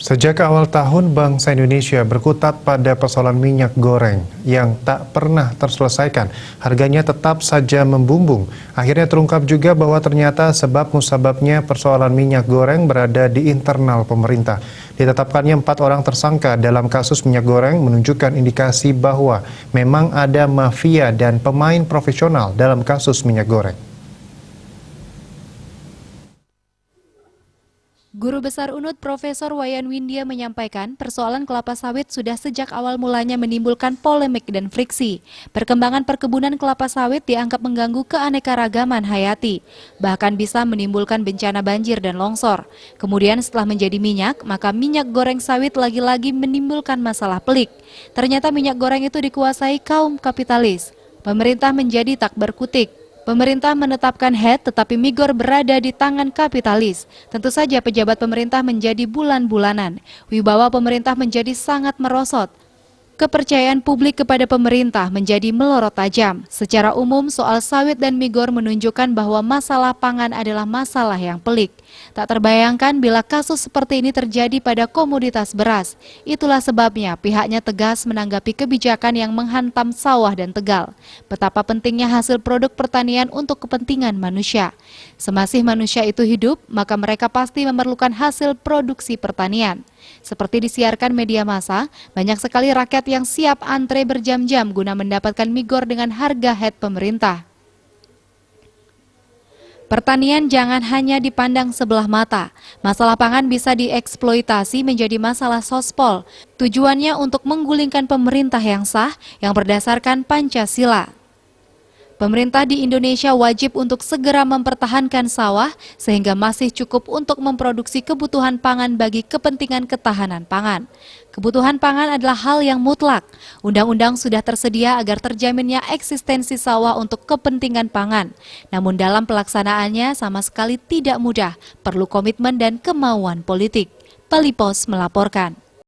Sejak awal tahun, bangsa Indonesia berkutat pada persoalan minyak goreng yang tak pernah terselesaikan. Harganya tetap saja membumbung. Akhirnya terungkap juga bahwa ternyata sebab musababnya persoalan minyak goreng berada di internal pemerintah. Ditetapkannya 4 orang tersangka dalam kasus minyak goreng menunjukkan indikasi bahwa memang ada mafia dan pemain profesional dalam kasus minyak goreng. Guru Besar UNUD Profesor Wayan Windia menyampaikan persoalan kelapa sawit sudah sejak awal mulanya menimbulkan polemik dan friksi. Perkembangan perkebunan kelapa sawit dianggap mengganggu keanekaragaman hayati, bahkan bisa menimbulkan bencana banjir dan longsor. Kemudian setelah menjadi minyak, maka minyak goreng sawit lagi-lagi menimbulkan masalah pelik. Ternyata minyak goreng itu dikuasai kaum kapitalis. Pemerintah menjadi tak berkutik. Pemerintah menetapkan head, tetapi Migor berada di tangan kapitalis. Tentu saja pejabat pemerintah menjadi bulan-bulanan. Wibawa pemerintah menjadi sangat merosot. Kepercayaan publik kepada pemerintah menjadi melorot tajam. Secara umum, soal sawit dan Migor menunjukkan bahwa masalah pangan adalah masalah yang pelik. Tak terbayangkan bila kasus seperti ini terjadi pada komoditas beras. Itulah sebabnya pihaknya tegas menanggapi kebijakan yang menghantam sawah dan Tegal. Betapa pentingnya hasil produk pertanian untuk kepentingan manusia. Semasih manusia itu hidup, maka mereka pasti memerlukan hasil produksi pertanian. Seperti disiarkan media massa, banyak sekali rakyat yang siap antre berjam-jam guna mendapatkan Migor dengan harga head pemerintah. Pertanian jangan hanya dipandang sebelah mata. Masalah pangan bisa dieksploitasi menjadi masalah sospol. Tujuannya untuk menggulingkan pemerintah yang sah yang berdasarkan Pancasila. Pemerintah di Indonesia wajib untuk segera mempertahankan sawah sehingga masih cukup untuk memproduksi kebutuhan pangan bagi kepentingan ketahanan pangan. Kebutuhan pangan adalah hal yang mutlak. Undang-undang sudah tersedia agar terjaminnya eksistensi sawah untuk kepentingan pangan. Namun dalam pelaksanaannya sama sekali tidak mudah, perlu komitmen dan kemauan politik. Palipos melaporkan.